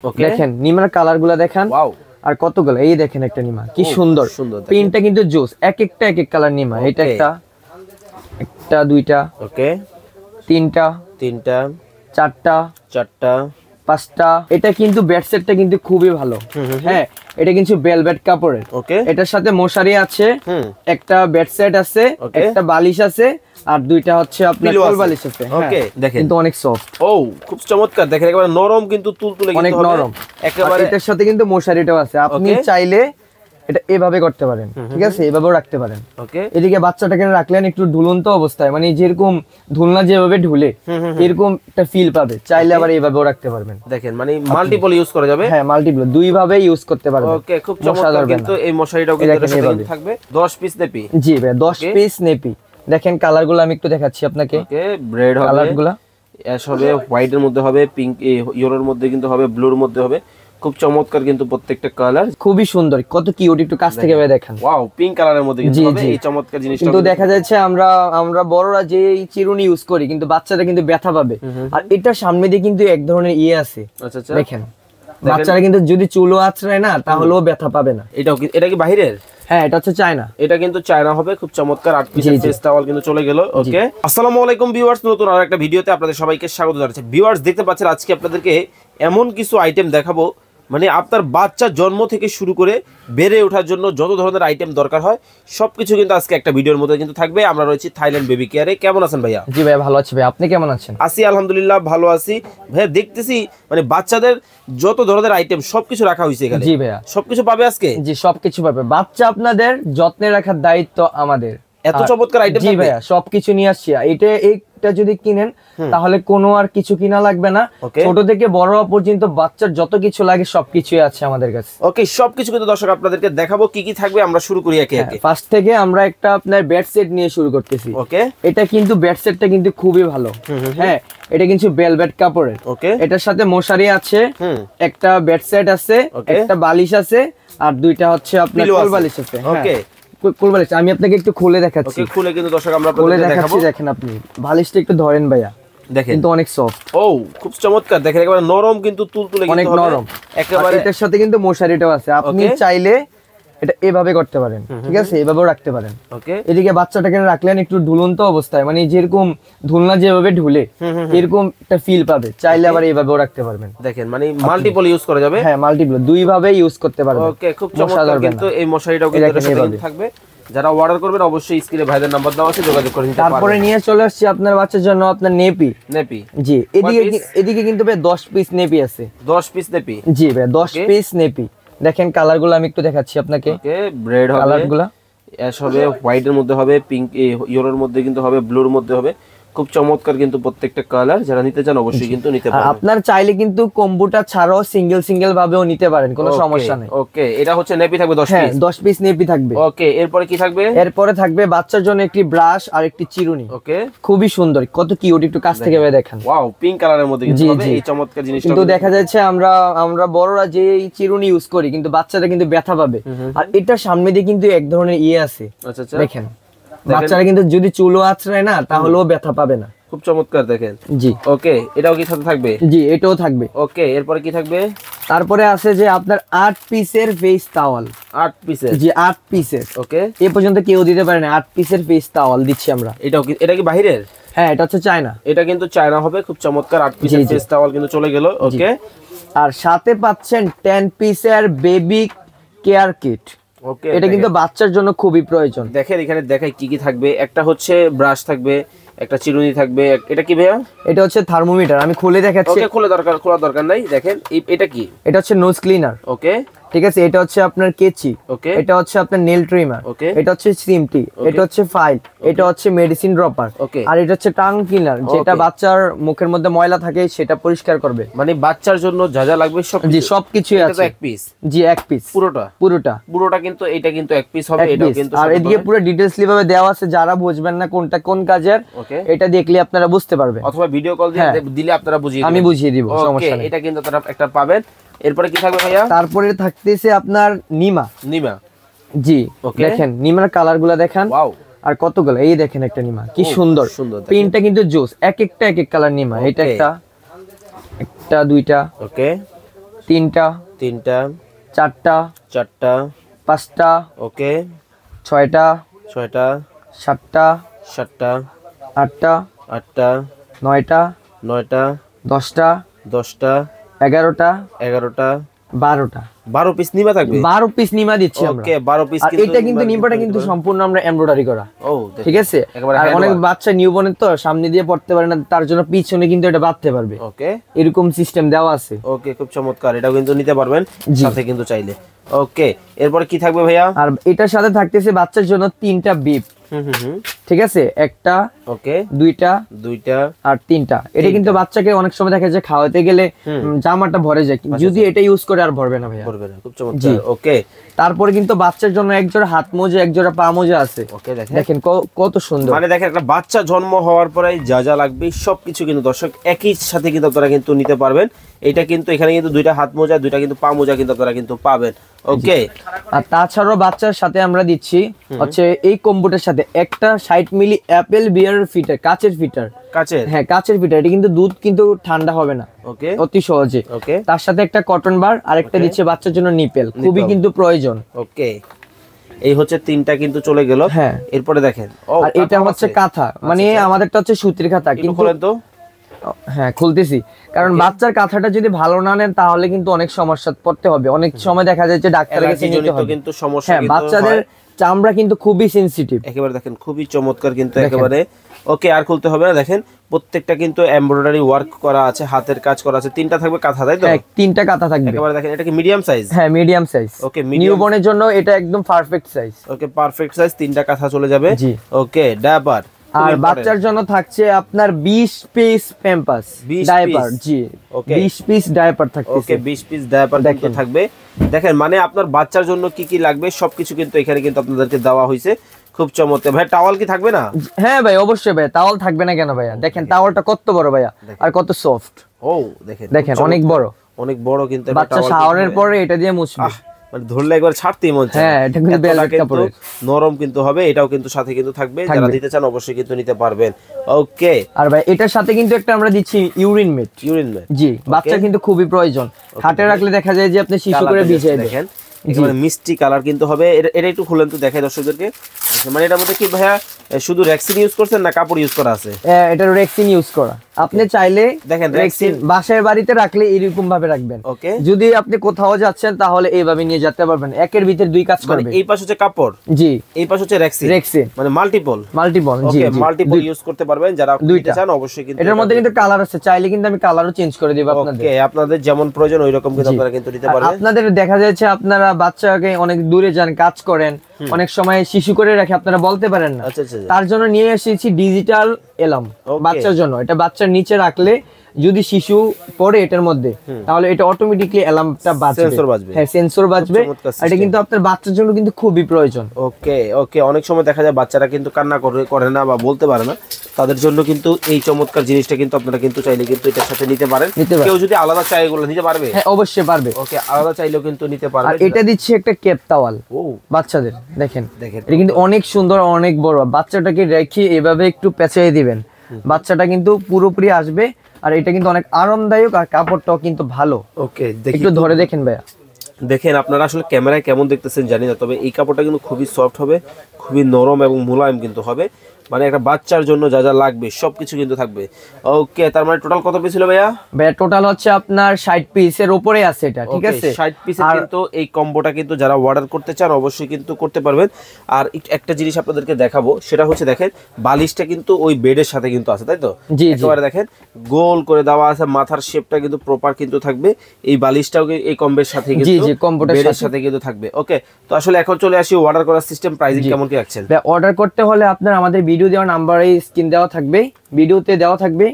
ওকে দেখেন নিমার কালার গুলা দেখেন। ওয়াও আর কতগুলো, এই দেখেন একটা নিমা কি সুন্দর সুন্দর প্রিন্টটা কিন্তু জোস, এক একটা এক এক কালার নিমা। এটা একটা, একটা দুইটা, ওকে তিনটা, তিনটা, চারটা, চারটা, পাঁচটা। এটা কিন্তু বেড সেটটা কিন্তু খুবই ভালো। হ্যাঁ, এটা কিন্তু ভেলভেট কাপড়ের। ওকে এটার সাথে মশারি আছে, একটা বেড সেট আছে, ওকে একটা বালিশ আছে, আর দুইটা হচ্ছে আপনার পিলো কোল আছে। বালিশ আছে। ওকে দেখেন কিন্তু অনেক সফট। ও খুব চমৎকার, দেখেন একেবারে নরম কিন্তু তুলতুলে অনেক কিন্তু হবে নরম একেবারে। এটার সাথে কিন্তু মশারিটাও আছে, আপনি Okay. চাইলে এটা এভাবে করতে পারেন, ঠিক আছে, এভাবেও রাখতে পারেন। ওকে এদিকে বাচ্চাটাকে রাখলেন একটু ঝুলন্ত অবস্থায়, মানে যেরকম ঝুলনা যেভাবে ঝুলে এরকম একটা ফিল পাবে, চাইলে আবার এভাবেও রাখতে পারবেন। দেখেন মানে মাল্টিপল ইউজ করা যাবে। হ্যাঁ, মাল্টিপল দুই ভাবে ইউজ করতে পারবেন। ওকে খুব চমৎকার কিন্তু এই মশারিটাও কিন্তু এর সাথে থাকবে 10 পিস নেপি। জি ভাই, 10 পিস নেপি। দেখেন কালারগুলো আমি একটু দেখাচ্ছি আপনাকে। ওকে রেড হবে, কালারগুলো অ্যাশ হবে, হোয়াইট এর মধ্যে হবে, পিঙ্ক ইয়েলোর মধ্যে কিন্তু হবে, ব্লুর মধ্যে হবে। খুব চমৎকার কিন্তু প্রত্যেকটা কালার, খুবই সুন্দর, কত কিউট, একটু কাছ থেকে ভাই দেখেন। ওয়াও পিঙ্ক কালারের মধ্যে কিন্তু হবে এই চমৎকার জিনিসটা। কিন্তু দেখা যাচ্ছে আমরা বড়রা যে এই চিরুনি ইউজ করি, কিন্তু বাচ্চারা কিন্তু ব্যথা পাবে। আর এটা সামনে দিয়ে কিন্তু এক ধরনের ইয়ে আছে, আচ্ছা আচ্ছা দেখেন বাচ্চারা কিন্তু যদি চুলও আঁচড়ায় না তাহলেও ব্যথা পাবে না। এটা কি বাহিরের? হ্যাঁ, এটা হচ্ছে চায়না। এটা কিন্তু চায়না হবে, খুব চমৎকার 8 পিসের ফেস টাওয়াল কিন্তু চলে গেল। ওকে আসসালামু আলাইকুম ভিউয়ার্স, নতুন আর একটা ভিডিওতে আপনাদের সবাইকে স্বাগত জানাচ্ছি। ভিউয়ার্স দেখতে পাচ্ছেন আজকে আপনাদেরকে এমন কিছু আইটেম দেখাবো, মানে আপনার বাচ্চা জন্ম থেকে শুরু করে বেড়ে ওঠার জন্য যত ধরনের আইটেম দরকার হয় সবকিছু কিন্তু আজকে একটা ভিডিওর মধ্যে কিন্তু থাকবে। আমরা রয়েছি থাইল্যান্ড বেবি কেয়ারে। কেমন আছেন ভাইয়া? জি ভাই, ভালো আছি ভাই, আপনি কেমন আছেন? আছি আলহামদুলিল্লাহ, ভালো আছি ভাইয়া। দেখতেছি মানে বাচ্চাদের যত ধরনের আইটেম সবকিছু রাখা হয়েছে এখানে। জি ভাইয়া, সবকিছু পাবে আজকে। জি সবকিছু পাবে, বাচ্চা আপনাদের যত্নে রাখার দায়িত্ব আমাদের। এত চমৎকার আইটেম। জি ভাইয়া, সবকিছু নিয়ে আসছি। এইটা যদি কিনেন তাহলে কোনো আর কিছু কিনা লাগবে না। ছোট থেকে বড় পর্যন্ত বাচ্চার যত কিছু লাগে সবকিছুই আছে আমাদের কাছে। ওকে সবকিছু কিন্তু দর্শক আপনাদেরকে দেখাবো কি কি থাকবে। আমরা শুরু করি একে একে। ফার্স্ট থেকে আমরা একটা আপনার বেড সেট নিয়ে শুরু করতেছি। ওকে এটা কিন্তু বেড সেটটা কিন্তু খুবই ভালো। হ্যাঁ, এটা কিন্তু ভেলভেট কাপড়ের। ওকে এটার সাথে মশারি আছে, একটা বেড সেট আছে, একটা বালিশ আছে, আর দুইটা হচ্ছে আপনার কোল বালিশ আছে। ওকে কোল বালিশ আমি আপনাকে একটু খুলে দেখাচ্ছি। ওকে খুলে কিন্তু দর্শক আমরা খুলে আপনাদেরকে দেখাচ্ছি। দেখেন আপনি বালিশটা একটু ধরেন ভাইয়া, দেখেন কিন্তু অনেক সফট। ও খুব চমৎকার, দেখেন একেবারে নরম কিন্তু তুলতুলে অনেক কিন্তু হবে নরম একেবারে। এটার সাথে কিন্তু মশারিটাও আছে, আপনি চাইলে এটা এভাবে করতে পারেন, ঠিক আছে, এভাবেও রাখতে পারেন। ওকে এদিকে বাচ্চাটাকে রাখলেন একটু ঝুলন্ত অবস্থায়, মানে যেরকম ঝুলনা যেভাবে ঝুলে এরকম একটা ফিল পাবে, চাইলে আবার এভাবেও রাখতে পারবেন। দেখেন মানে মাল্টিপল ইউজ করা যাবে। হ্যাঁ, মাল্টিপল দুই ভাবে ইউজ করতে পারবেন। ওকে খুব চমৎকার কিন্তু এই মশারিটাও কিন্তু এর সাথে থাকবে। যারা অর্ডার করবেন অবশ্যই স্ক্রিনে ভাইদের নাম্বার দেওয়া আছে, যোগাযোগ করে নিতে পারবেন। তারপরে নিয়ে চলে আসছি আপনার বাচ্চার জন্য আপনার নেপি। নেপি জি, এদিকে কিন্তু ভাই 10 পিস নেপি আছে। 10 পিস নেপি। জি ভাই, 10 পিস নেপি। দেখেন কালারগুলো আমি একটু দেখাচ্ছি আপনাকে। ওকে রেড হবে, কালারগুলো অ্যাশ হবে, হোয়াইট এর মধ্যে হবে, পিঙ্ক ইয়েলোর মধ্যে কিন্তু হবে, ব্লুর মধ্যে হবে। খুব চমৎকার কিন্তু প্রত্যেকটা কালার, যারা নিতে চান অবশ্যই কিন্তু নিতে পারেন। আপনার চাইলে কিন্তু কম্বোটা ছাড়াও সিঙ্গেল ভাবেও নিতে পারেন, কোনো সমস্যা নেই। ওকে এটা হচ্ছে নেপি থাকবে 10 পিস। 10 পিস নেপি থাকবে। ওকে এরপরে কি থাকবে? এরপরে থাকবে বাচ্চার জন্য একটি ব্রাশ আর একটি চিরুনি। ওকে খুবই সুন্দর, কত কিউট, একটু কাছ থেকে ভাই দেখেন। ওয়াও পিঙ্ক কালারের মধ্যে কিন্তু হবে এই চমৎকার জিনিসটা। কিন্তু দেখা যাচ্ছে আমরা বড়রা যে এই চিরুনি ইউজ করি, কিন্তু বাচ্চারা কিন্তু ব্যথা পাবে। আর এটা সামনে দিয়ে কিন্তু এক ধরনের ইয়ে আছে, আচ্ছা আচ্ছা দেখেন বাচ্চারা কিন্তু যদি চুলও আঁচড়ায় না তাহলেও ব্যথা পাবে না। খুব চমৎকার দেখেন। জি ওকে এটাও কি সাথে থাকবে? জি, এটাও থাকবে। ওকে এরপরে কি থাকবে? তারপরে আছে যে আপনার 8 পিসের ফেস টাওয়াল। 8 পিসের? জি 8 পিসের। ওকে এই পর্যন্ত কেউ দিতে পারে না, 8 পিসের ফেস টাওয়াল দিচ্ছি আমরা। এটা কি বাহিরের? হ্যাঁ, এটা হচ্ছে চায়না। এটা কিন্তু চায়না হবে, খুব চমৎকার 8 পিসের ফেস টাওয়াল কিন্তু চলে গেল। ওকে আর সাথে পাচ্ছেন 10 পিসের বেবি কেয়ার কিট। ওকে এটা কিন্তু বাচ্চার জন্য খুবই প্রয়োজন। দেখেন এখানে দেখাই কি কি থাকবে। একটা হচ্ছে ব্রাশ থাকবে, একটা চিরুনি থাকবে। এটা কি ভাইয়া? এটা হচ্ছে থার্মোমিটার, আমি খুলে দেখাচ্ছি। ওকে খোলা দরকার নাই। দেখেন এটা কি? এটা হচ্ছে নোজ ক্লিনার। ওকে ঠিক আছে, এটা হচ্ছে আপনার কেচি। ওকে এটা হচ্ছে আপনার নেল ট্রিমার। ওকে এটা হচ্ছে সিমটি। এটা হচ্ছে ফাইল। এটা হচ্ছে মেডিসিন ড্রপার। ওকে আর এটা হচ্ছে টাং ক্লিনার, যেটা বাচ্চার মুখের মধ্যে ময়লা থাকে সেটা পরিষ্কার করবে। মানে বাচ্চার জন্য যা যা লাগবে সব। জি সবকিছুই আছে। এটা এক পিস? জি এক পিস। পুরোটা কিন্তু এটা কিন্তু এক পিস হবে। এটাও কিন্তু। আর এদিকে পুরো ডিটেইলসলি ভাবে দেওয়া আছে, যারা বুঝবেন না কোনটা কোন কাজের এটা দেখলে আপনারা বুঝতে পারবেন, অথবা ভিডিও কল দিয়ে দিলে আপনারা বুঝিয়ে দিবেন। আমি বুঝিয়ে দিব, সমস্যা নেই। এটা কিন্তু আপনারা একটা পাবেন। এরপরে কি থাকবে ভাইয়া? তারপরে থাকতেছে আপনার নিমা। জি দেখেন নিমার কালারগুলো দেখেন। ওয়াও আর কতগুলো, এই দেখেন একটা নিমা কি সুন্দর, প্রিন্টটা কিন্তু জোস, এক একটা এক এক কালার নিমা। এটা একটা, একটা দুইটা, ওকে তিনটা, তিনটা, চারটা, চারটা, পাঁচটা, ওকে, ছয়টা, ছয়টা, সাতটা, সাতটা, আটটা, আটটা, নয়টা, নয়টা, দশটা, দশটা, 11টা, 11টা, 12টা। 12 পিস নিমা থাকবে। 12 পিস নিমা দিচ্ছি আমরা। ওকে 12 পিস আর এটা কিন্তু নিমাটা কিন্তু সম্পূর্ণ আমরা এমব্রয়ডারি করা। ও ঠিক আছে। আর অনেক বাচ্চা নিউবর্নের তো সামনে দিয়ে পড়তে পারে না, তার জন্য পিছনে কিন্তু এটা বাঁধতে পারবে। ওকে এরকম সিস্টেম দেওয়া আছে। ওকে খুব চমৎকার, এটাও কিন্তু নিতে পারবেন সাথে কিন্তু চাইলে। ওকে এরপর কি থাকবে ভাইয়া? আর এটার সাথে থাকতেছে বাচ্চার জন্য 3টা বিপ। ঠিক আছে, একটা, ওকে, দুইটা, দুইটা আর 3টা। এটা কিন্তু বাচ্চাকে অনেক সময় দেখা যায় খাওয়াতে গেলে জামাটা ভরে যায়, যদি এটা ইউজ করে আর ভরবে না ভাইয়া। ভরবে না, খুব চমৎকার। ওকে তারপরে কিন্তু বাচ্চার জন্য এক জোড়া হাত মোজা, এক জোড়া পা মোজা আছে। ওকে দেখেন কত সুন্দর। মানে দেখেন একটা বাচ্চা জন্ম হওয়ার পরে যা যা লাগবে সবকিছু কিন্তু দর্শক একই সাথে কিন্তু আপনারা কিন্তু নিতে পারবেন। এটা কিন্তু এখানে কিন্তু দুইটা হাত মোজা, দুইটা কিন্তু পা মোজা কিন্তু আপনারা কিন্তু পাবেন। ওকে আর তাছাড়াও বাচ্চার সাথে আমরা দিচ্ছি হচ্ছে এই কম্বোটার সাথে একটা 60 মিলি অ্যাপেল বিয়ার ফিটার, কাচের ফিটার। কাচের? হ্যাঁ কাচের ফিটার। এটা কিন্তু দুধ কিন্তু ঠান্ডা হবে না। ওকে অতি সহজে। ওকে তার সাথে একটা কটন বার, আর একটা দিচ্ছে বাচ্চার জন্য নিপেল, খুবই কিন্তু প্রয়োজন। ওকে এই হচ্ছে তিনটা কিন্তু চলে গেল। হ্যাঁ এরপরে দেখেন আর এটা হচ্ছে কাঁথা, মানে আমাদেরটা হচ্ছে সুতির কাঁথা কিন্তু। তো হ্যাঁ খুলতেছি, কারণ বাচ্চার কাঁথাটা যদি ভালো না নেন তাহলে কিন্তু অনেক সমস্যা পড়তে হবে। অনেক সময় দেখা যায় যে ডাক্তারের কাছে নিতে হবে কিন্তু সমস্যা। হ্যাঁ বাচ্চাদের চামড়া কিন্তু খুবই সেনসিটিভ। একেবারে দেখেন খুবই চমৎকার কিন্তু একেবারে। ওকে আর খুলতে হবে না, দেখেন প্রত্যেকটা কিন্তু এমব্রয়ডারি ওয়ার্ক করা আছে, হাতের কাজ করা আছে। তিনটা থাকবে কাঁথা, তাই তো? হ্যাঁ 3টা কাঁথা থাকবে। একেবারে দেখেন এটা কি মিডিয়াম সাইজ? হ্যাঁ মিডিয়াম সাইজ। ওকে নিউবর্নের জন্য এটা একদম perfect size. Okay perfect size, তিনটা কাঁথা চলে যাবে। জি ওকে ডায়াপার। আর বাচ্চার জন্য থাকছে আপনার 20 পিস প্যাম্পাস ডায়াপার। জি ওকে 20 পিস ডায়াপার থাকছে। ওকে 20 পিস ডায়াপার কিন্তু থাকবে। দেখেন মানে আপনার বাচ্চার জন্য কি কি লাগবে সবকিছু কিন্তু এখানে কিন্তু আপনাদেরকে দেওয়া হয়েছে। খুব চমৎকার। ভাই টাওয়াল কি থাকবে না? হ্যাঁ ভাই অবশ্যই ভাই, টাওয়াল থাকবে না কেন ভাইয়া? দেখেন টাওয়ালটা কত বড় ভাইয়া, আর কত সফট। ও দেখেন দেখেন অনেক বড়, অনেক বড় কিন্তু বাচ্চা শাওয়ারের পরে এটা দিয়ে মুছবে, মানে ধরলে একবার ছাড়তেই মন চায়। হ্যাঁ এটা কিন্তু বেলভেট কাপড়ের, নরম কিন্তু হবে। এটাও কিন্তু সাথে কিন্তু থাকবে, যারা দিতে চান অবশ্যই কিন্তু নিতে পারবেন। ওকে আর ভাই এটার সাথে কিন্তু একটা আমরা দিচ্ছি ইউরিন মেট। ইউরিন মেট জি বাচ্চা কিন্তু খুবই প্রয়োজন। হাতে রাখলে দেখা যায় যে আপনি শিশু করে ভিজিয়ে দেখেন একেবারে মিষ্টি কালার কিন্তু হবে। এটা একটু খুলেন তো দেখাই দর্শকদেরকে। মানে এটার মধ্যে কি ভাইয়া শুধু রেক্সিন ইউজ করছেন না কাপড় ইউজ করা আছে? এটা রেক্সিন ইউজ করা। আপনি চাইলে দেখেন রেক্সিন বাসায় বাড়িতে রাখলে এরকম ভাবে রাখবেন। ওকে যদি আপনি কোথাও যাচ্ছেন তাহলে এইভাবে নিয়ে যেতে পারবেন, একের ভিতরে দুই কাজ করবে। এই পাশ হচ্ছে কাপড়, জি এই পাশ হচ্ছে রেক্সিন, মানে মাল্টিপল জি মাল্টিপল ইউজ করতে পারবেন যারা নিতে চান অবশ্যই কিন্তু। এটার মধ্যে কিন্তু কালার আছে, চাইলে কিন্তু আমি কালারও চেঞ্জ করে দেব আপনাদের। ওকে আপনাদের যেমন প্রয়োজন ওই রকম কিন্তু আপনারা কিন্তু নিতে পারবেন। আপনাদের দেখা যাচ্ছে আপনারা বাচ্চাকে অনেক দূরে যান, কাজ করেন, অনেক সময় শিশু করে রাখে, আপনারা বলতে পারেন না। তার জন্য নিয়ে এসেছি ডিজিটাল এলার্ম বাচ্চার জন্য। এটা বাচ্চার নিচে রাখলে যদি শিশু পড়ে এটার মধ্যে, তাহলে এটা অটোমেটিক্যালি অ্যালার্মটা বাজবে, সেন্সর বাজবে। হ্যাঁ সেন্সর বাজবে। এটা কিন্তু আপনার বাচ্চার জন্য কিন্তু খুবই প্রয়োজন। ওকে ওকে অনেক সময় দেখা যায় বাচ্চারা কিন্তু কান্না করে না বা বলতে পারে না, তাদের জন্য কিন্তু এই চমৎকার জিনিসটা কিন্তু আপনারা কিন্তু চাইলে কিন্তু এটার সাথে নিতে পারেন। কেউ যদি আলাদা চাই এগুলো নিতে পারবে? হ্যাঁ অবশ্যই পারবে। ওকে আলাদা চাইলেও কিন্তু নিতে পারবে। আর এটা দিচ্ছি একটা ক্যাপ টাওয়াল বাচ্চাদের। দেখেন এটা কিন্তু অনেক সুন্দর, অনেক বড়। বাচ্চাটাকে রেখে এভাবে একটু পেঁচাই দিবেন, বাচ্চাটা কিন্তু পুরোপুরি আসবে। আর এটা কিন্তু অনেক আরামদায়ক, আর কাপড়টাও কিন্তু ভালো। ওকে একটু ধরে দেখেন ভাইয়া। দেখেন আপনারা আসলে ক্যামেরায় কেমন দেখতেছেন জানি না, তবে এই কাপড়টা কিন্তু খুবই সফট হবে, খুবই নরম এবং মোলায়েম কিন্তু হবে। মানে একটা বাচ্চার জন্য যা যা লাগবে সবকিছু কিন্তু থাকবে। ওকে তার মানে টোটাল কত পিস ছিল ভাইয়া? ভাইয়া টোটাল হচ্ছে আপনার 60 পিসের উপরে আছে এটা, ঠিক আছে? 60 পিসের কিন্তু এই কম্বোটা কিন্তু যারা অর্ডার করতে চান অবশ্যই কিন্তু করতে পারবেন। আর একটা জিনিস আপনাদেরকে দেখাবো, সেটা হচ্ছে দেখেন বালিশটা কিন্তু ওই বেডের সাথে কিন্তু আছে, তাই তো? একেবারে দেখেন গোল করে দেওয়া আছে, মাথার শেপটা কিন্তু প্রপার কিন্তু থাকবে। এই বালিশটাও এই কম্বের সাথে কিন্তু বেডের সাথে কিন্তু থাকবে। ওকে তো আসলে এখন চলে আসি অর্ডার করার সিস্টেম, প্রাইসিং কেমন কি রাখছেন? অর্ডার করতে হলে আপনার আমাদের ভিডিও দেওয়া নাম্বারে স্ক্রিন দেওয়া থাকবে, ভিডিওতে দেওয়া থাকবে,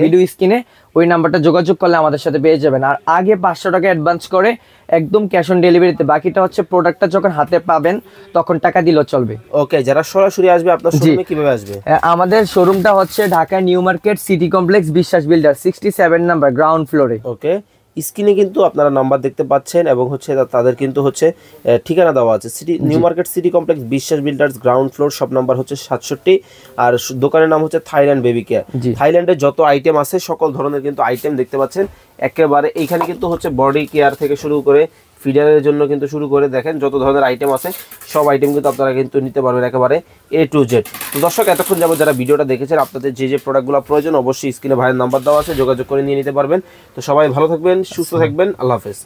ভিডিও স্ক্রিনে ওই নাম্বারটা যোগাযোগ করলে আমাদের সাথে পেয়ে যাবেন। আর আগে 500 টাকা অ্যাডভান্স করে একদম ক্যাশ অন ডেলিভারিতে, বাকিটা হচ্ছে প্রোডাক্টটা যখন হাতে পাবেন তখন টাকা দিলেও চলবে। ওকে যারা সরাসরি আসবে আপনার শোরুমে কিভাবে আসবে? আমাদের শোরুমটা হচ্ছে Dhaka new market city complex বিশ্বাস বিল্ডার 67 নাম্বার গ্রাউন্ড ফ্লোরে। ওকে স্ক্রিনে কিন্তু আপনারা নাম্বার দেখতে পাচ্ছেন এবং হচ্ছে তাদের কিন্তু হচ্ছে ঠিকানা দেওয়া আছে city new market city complex Biswas builders ground floor, shop number হচ্ছে 67 আর দোকানের নাম হচ্ছে থাইল্যান্ড বেবি কেয়ার। থাইল্যান্ডের যত আইটেম আছে সকল ধরনের কিন্তু আইটেম দেখতে পাচ্ছেন একেবারে। এইখানে কিন্তু হচ্ছে বডি কেয়ার থেকে শুরু করে ফিডারের জন্য কিন্তু শুরু করে দেখেন যত ধরনের আইটেম আছে সব আইটেম কিন্তু আপনারা কিন্তু নিতে পারবেন একেবারে A to Z। তো দর্শক এতক্ষণ যাবত যারা ভিডিওটা দেখেছেন আপনাদের যে যে প্রোডাক্টগুলো প্রয়োজন অবশ্যই স্ক্রিনে ভাইয়ের নাম্বার দেওয়া আছে, যোগাযোগ করে নিয়ে নিতে পারবেন। তো সবাই ভালো থাকবেন, সুস্থ থাকবেন, আল্লাহ হাফেজ।